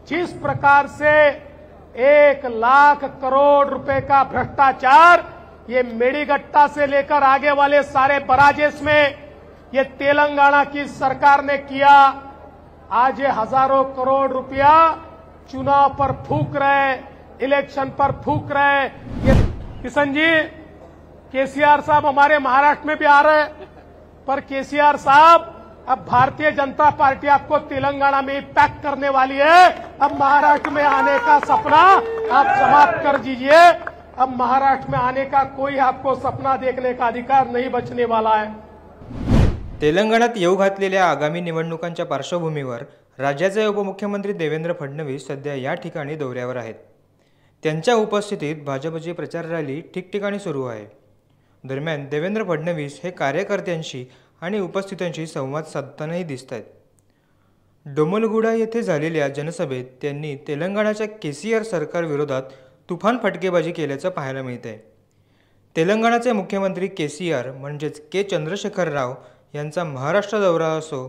जिस प्रकार से 1 लाख करोड़ रुपए का भ्रष्टाचार ये मेड़ीगट्टा से लेकर आगे वाले सारे बराजेस में ये तेलंगाना की सरकार ने किया। आज ये हजारों करोड़ रुपया चुनाव पर फूंक रहे, इलेक्शन पर फूंक रहे। ये किशन जी, केसीआर साहब हमारे महाराष्ट्र में भी आ रहे हैं, पर केसीआर साहब अब भारतीय जनता पार्टी आपको तेलंगाना में ही पैक करने वाली है। अब महाराष्ट्र में आने का सपना आप समाप्त कर दीजिए। अब महाराष्ट्र में आने का कोई आपको सपना देखने का अधिकार नाही बचने वाला है। तेलंगणात येऊ घातलेल्या आगामी निवडणुकांच्या पार्श्वभूमीवर राज्याचे उपमुख्यमंत्री देवेंद्र फडणवीस सध्या या ठिकाणी दौऱ्यावर आहेत। त्यांच्या उपस्थितीत भाजपची प्रचार रॅली ठिकठिकाणी सुरू आहे। दरम्यान देवेंद्र फडणवीस हे कार्यकर्त्यांशी आणि उपस्थितांशी संवाद साधतानाही दिसतात। डोमलगुडा येथे झालेल्या जनसभेत त्यांनी तेलंगणाच्या केसीआर सरकार विरोधात तुफान फटकेबाजी केल्याचं पाहायला मिळतंय। तेलंगणाचे मुख्यमंत्री केसीआर म्हणजेच के चंद्रशेखर राव यांचा महाराष्ट्र दौरा असो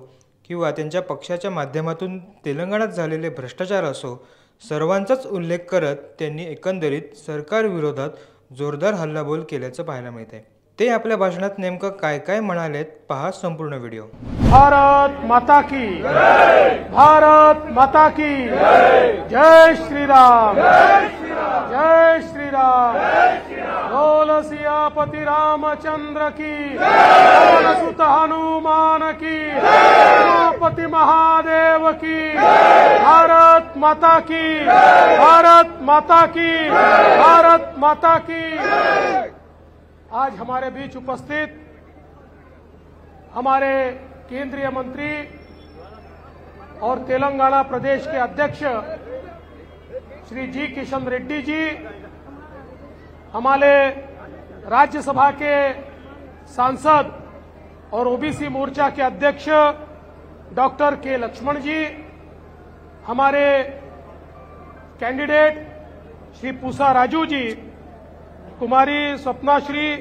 किंवा त्यांच्या पक्षाच्या माध्यमातून तेलंगणात झालेले भ्रष्टाचार असो, सर्वांचाच उल्लेख करत त्यांनी एकंदरीत सरकार विरोधात जोरदार हल्लाबोल केल्याचं पाहायला मिळतंय। ते आपल्या भाषणात नेमकं काय काय म्हणालेत पहा संपूर्ण व्हिडिओ। भारत माता की जय, भारत माता की जय, जय श्री राम, जय श्री राम, बोल सियापति रामचंद्र की, बोल सुत हनुमान की, उमापति महादेव की, भारत माता की, भारत माता की, भारत माता की। आज हमारे बीच उपस्थित हमारे केंद्रीय मंत्री और तेलंगाना प्रदेश के अध्यक्ष श्री जी किशन रेड्डी जी, हमारे राज्यसभा के सांसद और ओबीसी मोर्चा के अध्यक्ष डॉक्टर के लक्ष्मण जी, हमारे कैंडिडेट श्री पूसा राजू जी, कुमारी स्वप्नाश्री,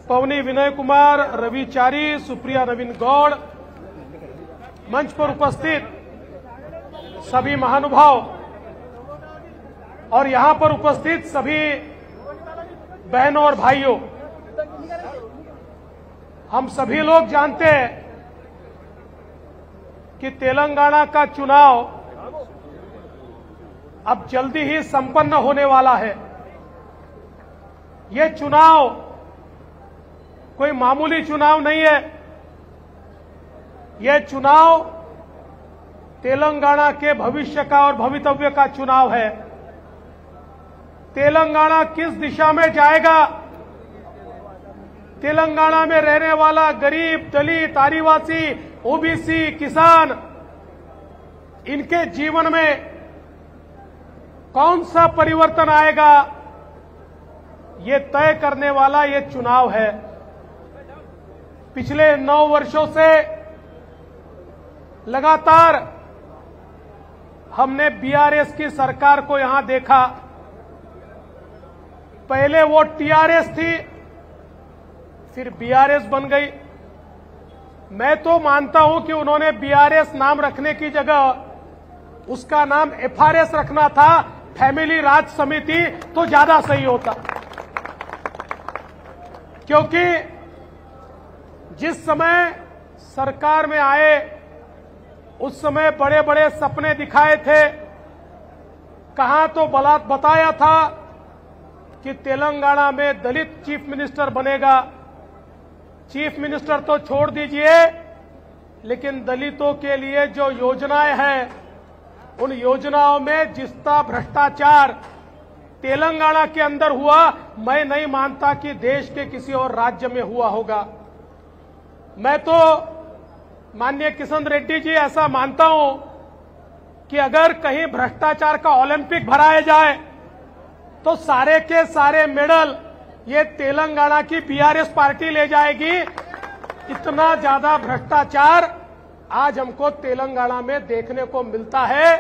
पवनी विनय कुमार, रवि चारी, सुप्रिया नवीन गौड़, मंच पर उपस्थित सभी महानुभाव और यहां पर उपस्थित सभी बहनों और भाइयों, हम सभी लोग जानते हैं कि तेलंगाना का चुनाव अब जल्दी ही संपन्न होने वाला है। ये चुनाव कोई मामूली चुनाव नहीं है। यह चुनाव तेलंगाना के भविष्य का और भवितव्य का चुनाव है। तेलंगाना किस दिशा में जाएगा, तेलंगाना में रहने वाला गरीब, दलित, आदिवासी, ओबीसी, किसान, इनके जीवन में कौन सा परिवर्तन आएगा, ये तय करने वाला ये चुनाव है। पिछले 9 वर्षों से लगातार हमने बीआरएस की सरकार को यहां देखा। पहले वो टीआरएस थी, फिर बीआरएस बन गई। मैं तो मानता हूं कि उन्होंने बीआरएस नाम रखने की जगह उसका नाम एफआरएस रखना था, फैमिली राज समिति, तो ज्यादा सही होता। क्योंकि जिस समय सरकार में आए उस समय बड़े बड़े सपने दिखाए थे। कहां तो बताया था कि तेलंगाना में दलित चीफ मिनिस्टर बनेगा। चीफ मिनिस्टर तो छोड़ दीजिए, लेकिन दलितों के लिए जो योजनाएं हैं, उन योजनाओं में जितना भ्रष्टाचार तेलंगाना के अंदर हुआ, मैं नहीं मानता कि देश के किसी और राज्य में हुआ होगा। मैं तो माननीय किशन रेड्डी जी ऐसा मानता हूं कि अगर कहीं भ्रष्टाचार का ओलंपिक भराया जाए तो सारे के सारे मेडल ये तेलंगाना की बीआरएस पार्टी ले जाएगी। इतना ज्यादा भ्रष्टाचार आज हमको तेलंगाना में देखने को मिलता है।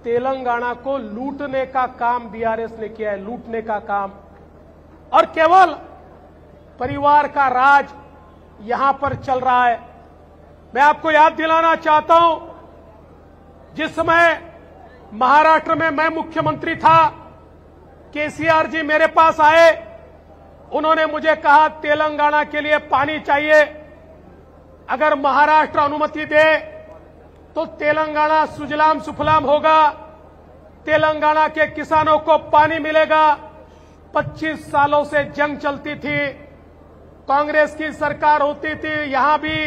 तेलंगाना को लूटने का काम बीआरएस ने किया है, लूटने का काम, और केवल परिवार का राज यहां पर चल रहा है। मैं आपको याद दिलाना चाहता हूं, जिस समय महाराष्ट्र में मैं मुख्यमंत्री था, केसीआर जी मेरे पास आए, उन्होंने मुझे कहा तेलंगाना के लिए पानी चाहिए, अगर महाराष्ट्र अनुमति दे तो तेलंगाना सुजलाम सुफलाम होगा, तेलंगाना के किसानों को पानी मिलेगा। 25 सालों से जंग चलती थी, कांग्रेस की सरकार होती थी, यहां भी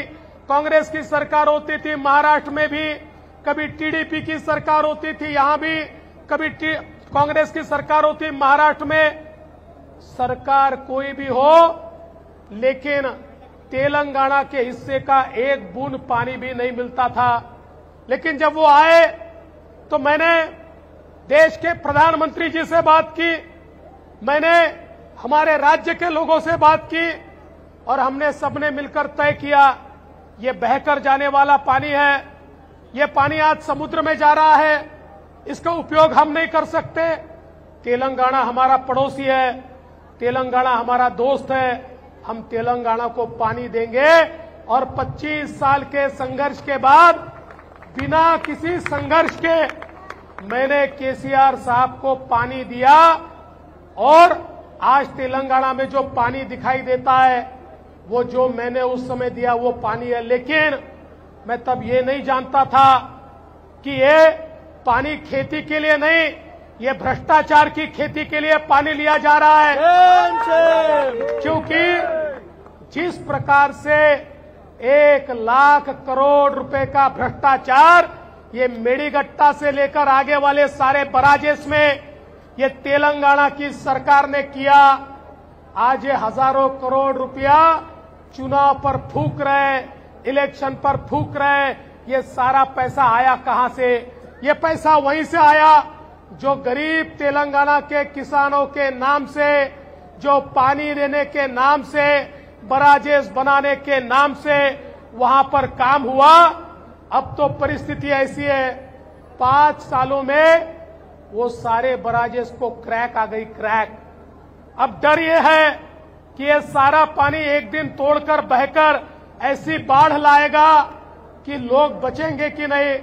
कांग्रेस की सरकार होती थी, महाराष्ट्र में भी कभी टीडीपी की सरकार होती थी, यहां भी कभी कांग्रेस की सरकार होती, महाराष्ट्र में सरकार कोई भी हो, लेकिन तेलंगाना के हिस्से का एक बूंद पानी भी नहीं मिलता था। लेकिन जब वो आए तो मैंने देश के प्रधानमंत्री जी से बात की, मैंने हमारे राज्य के लोगों से बात की और हमने सबने मिलकर तय किया ये बहकर जाने वाला पानी है, ये पानी आज समुद्र में जा रहा है, इसका उपयोग हम नहीं कर सकते। तेलंगाना हमारा पड़ोसी है, तेलंगाना हमारा दोस्त है, हम तेलंगाना को पानी देंगे। और 25 साल के संघर्ष के बाद बिना किसी संघर्ष के मैंने केसीआर साहब को पानी दिया और आज तेलंगाना में जो पानी दिखाई देता है वो जो मैंने उस समय दिया वो पानी है। लेकिन मैं तब ये नहीं जानता था कि ये पानी खेती के लिए नहीं, ये भ्रष्टाचार की खेती के लिए पानी लिया जा रहा है। क्योंकि जिस प्रकार से 1 लाख करोड़ रुपए का भ्रष्टाचार ये मेड़ीगट्टा से लेकर आगे वाले सारे बराजेस में ये तेलंगाना की सरकार ने किया, आज ये हजारों करोड़ रुपया चुनाव पर फूंक रहे, इलेक्शन पर फूंक रहे। ये सारा पैसा आया कहां से? ये पैसा वहीं से आया जो गरीब तेलंगाना के किसानों के नाम से, जो पानी देने के नाम से, बराजेस बनाने के नाम से वहां पर काम हुआ। अब तो परिस्थिति ऐसी है, 5 सालों में वो सारे बराजेस को क्रैक आ गई, क्रैक। अब डर ये है कि ये सारा पानी एक दिन तोड़कर बहकर ऐसी बाढ़ लाएगा कि लोग बचेंगे कि नहीं।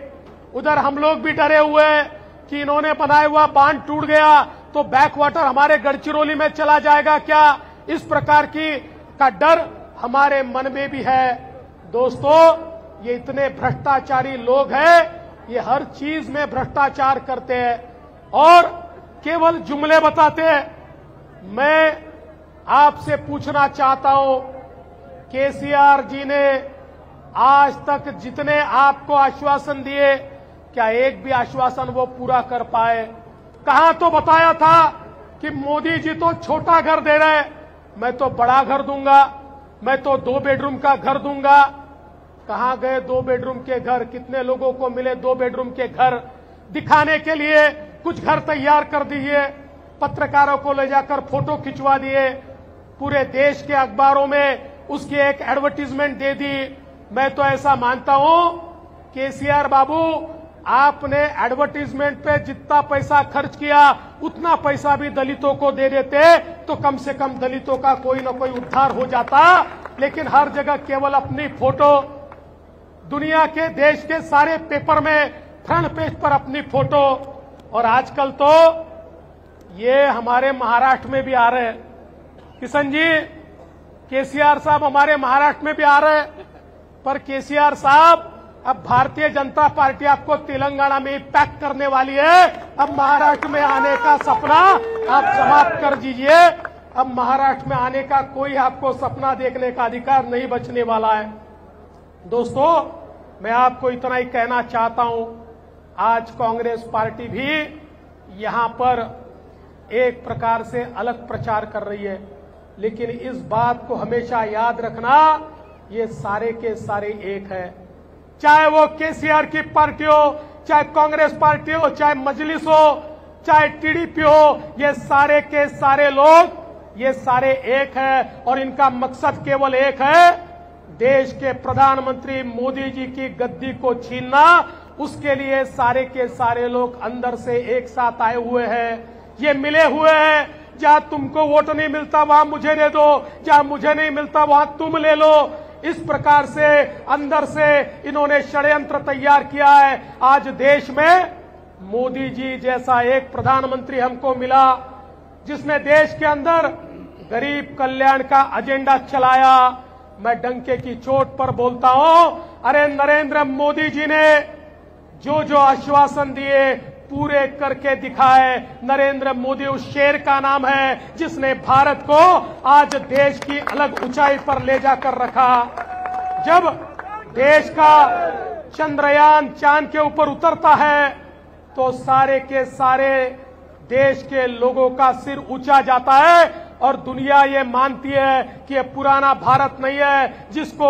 उधर हम लोग भी डरे हुए हैं कि इन्होंने बनाया हुआ बांध टूट गया तो बैक वाटर हमारे गढ़चिरौली में चला जाएगा क्या, इस प्रकार का डर हमारे मन में भी है। दोस्तों, ये इतने भ्रष्टाचारी लोग हैं, ये हर चीज में भ्रष्टाचार करते हैं और केवल जुमले बताते हैं। मैं आपसे पूछना चाहता हूं, केसीआर जी ने आज तक जितने आपको आश्वासन दिए, क्या एक भी आश्वासन वो पूरा कर पाए? कहां तो बताया था कि मोदी जी तो छोटा घर दे रहे, मैं तो बड़ा घर दूंगा, मैं तो 2 बेडरूम का घर दूंगा। कहां गए 2 बेडरूम के घर? कितने लोगों को मिले 2 बेडरूम के घर? दिखाने के लिए कुछ घर तैयार कर दिए, पत्रकारों को ले जाकर फोटो खिंचवा दिए, पूरे देश के अखबारों में उसकी एक एडवर्टीजमेंट दे दी। मैं तो ऐसा मानता हूं केसीआर बाबू, आपने एडवर्टीजमेंट पे जितना पैसा खर्च किया उतना पैसा भी दलितों को दे देते तो कम से कम दलितों का कोई न कोई उद्धार हो जाता। लेकिन हर जगह केवल अपनी फोटो, दुनिया के देश के सारे पेपर में फ्रंट पेज पर अपनी फोटो। और आजकल तो ये हमारे महाराष्ट्र में भी आ रहे हैं। किशन जी, केसीआर साहब हमारे महाराष्ट्र में भी आ रहे हैं, पर केसीआर साहब अब भारतीय जनता पार्टी आपको तेलंगाना में ही पैक करने वाली है। अब महाराष्ट्र में आने का सपना आप समाप्त कर दीजिए। अब महाराष्ट्र में आने का कोई आपको सपना देखने का अधिकार नहीं बचने वाला है। दोस्तों, मैं आपको इतना ही कहना चाहता हूं, आज कांग्रेस पार्टी भी यहां पर एक प्रकार से अलग प्रचार कर रही है, लेकिन इस बात को हमेशा याद रखना, ये सारे के सारे एक है। चाहे वो केसीआर की पार्टी हो, चाहे कांग्रेस पार्टी हो, चाहे मजलिस हो, चाहे टीडीपी हो, ये सारे के सारे लोग, ये सारे एक है और इनका मकसद केवल एक है, देश के प्रधानमंत्री मोदी जी की गद्दी को छीनना। उसके लिए सारे के सारे लोग अंदर से एक साथ आए हुए हैं, ये मिले हुए हैं। जहां तुमको वोट नहीं मिलता वहां मुझे दे दो, जहां मुझे नहीं मिलता वहां तुम ले लो। इस प्रकार से अंदर से इन्होंने षड्यंत्र तैयार किया है। आज देश में मोदी जी जैसा एक प्रधानमंत्री हमको मिला जिसने देश के अंदर गरीब कल्याण का एजेंडा चलाया। मैं डंके की चोट पर बोलता हूं, अरे नरेंद्र मोदी जी ने जो जो आश्वासन दिए पूरे करके दिखाए। नरेंद्र मोदी उस शेर का नाम है जिसने भारत को आज देश की अलग ऊंचाई पर ले जाकर रखा। जब देश का चंद्रयान चांद के ऊपर उतरता है तो सारे के सारे देश के लोगों का सिर ऊंचा जाता है और दुनिया ये मानती है कि ये पुराना भारत नहीं है जिसको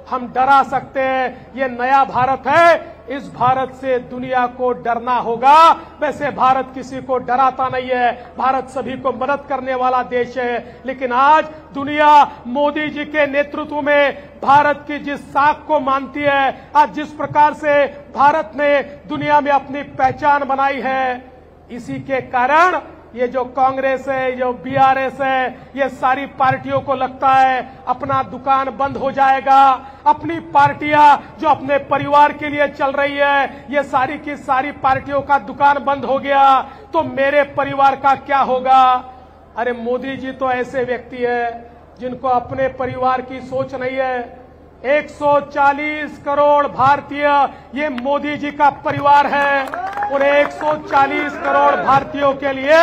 हम डरा सकते हैं, ये नया भारत है। इस भारत से दुनिया को डरना होगा। वैसे भारत किसी को डराता नहीं है, भारत सभी को मदद करने वाला देश है। लेकिन आज दुनिया मोदी जी के नेतृत्व में भारत की जिस साख को मानती है, आज जिस प्रकार से भारत ने दुनिया में अपनी पहचान बनाई है, इसी के कारण ये जो कांग्रेस है, जो बीआरएस है, ये सारी पार्टियों को लगता है अपना दुकान बंद हो जाएगा। अपनी पार्टियां जो अपने परिवार के लिए चल रही है, ये सारी की सारी पार्टियों का दुकान बंद हो गया तो मेरे परिवार का क्या होगा। अरे मोदी जी तो ऐसे व्यक्ति है जिनको अपने परिवार की सोच नहीं है। 140 करोड़ भारतीय ये मोदी जी का परिवार है और 140 करोड़ भारतीयों के लिए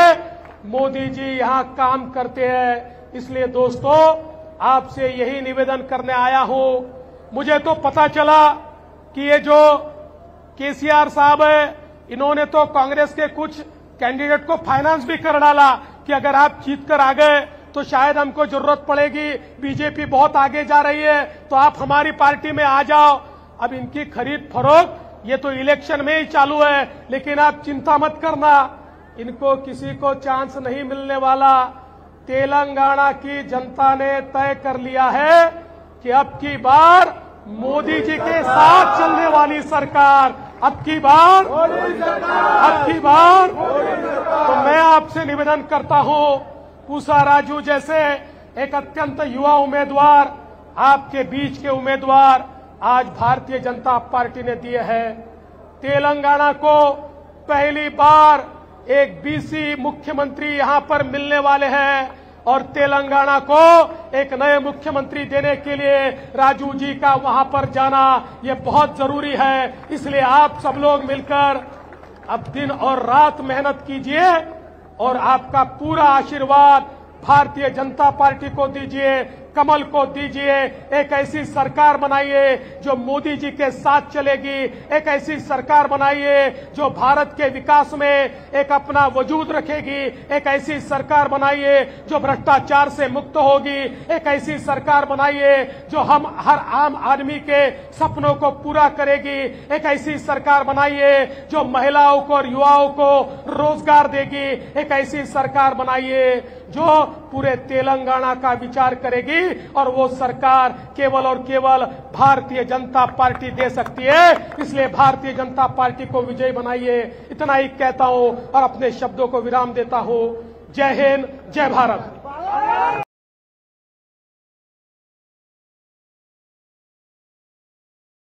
मोदी जी यहां काम करते हैं। इसलिए दोस्तों, आपसे यही निवेदन करने आया हूं। मुझे तो पता चला कि ये जो केसीआर साहब है, इन्होंने तो कांग्रेस के कुछ कैंडिडेट को फाइनेंस भी कर डाला कि अगर आप जीत कर आ गए तो शायद हमको जरूरत पड़ेगी, बीजेपी बहुत आगे जा रही है तो आप हमारी पार्टी में आ जाओ। अब इनकी खरीद फरोख्त ये तो इलेक्शन में ही चालू है, लेकिन आप चिंता मत करना, इनको किसी को चांस नहीं मिलने वाला। तेलंगाना की जनता ने तय कर लिया है कि अब की बार मोदी जी के साथ चलने वाली सरकार, अब की बार तो मैं आपसे निवेदन करता हूं, पूसा राजू जैसे एक अत्यंत युवा उम्मीदवार, आपके बीच के उम्मीदवार आज भारतीय जनता पार्टी ने दिए हैं। तेलंगाना को पहली बार एक बीसी मुख्यमंत्री यहां पर मिलने वाले हैं और तेलंगाना को एक नए मुख्यमंत्री देने के लिए राजू जी का वहां पर जाना ये बहुत जरूरी है। इसलिए आप सब लोग मिलकर अब दिन और रात मेहनत कीजिए और आपका पूरा आशीर्वाद भारतीय जनता पार्टी को दीजिए, कमल को दीजिए। एक ऐसी सरकार बनाइए जो मोदी जी के साथ चलेगी, एक ऐसी सरकार बनाइए जो भारत के विकास में एक अपना वजूद रखेगी, एक ऐसी सरकार बनाइए जो भ्रष्टाचार से मुक्त होगी, एक ऐसी सरकार बनाइए जो हम हर आम आदमी के सपनों को पूरा करेगी, एक ऐसी सरकार बनाइए जो महिलाओं को और युवाओं को रोजगार देगी, एक ऐसी सरकार बनाइए जो पूरे तेलंगाना का विचार करेगी और वो सरकार केवल और केवल भारतीय जनता पार्टी दे सकती है। इसलिए भारतीय जनता पार्टी को विजयी बनाइए, इतना ही कहता हूं और अपने शब्दों को विराम देता हूं। जय हिंद, जय भारत।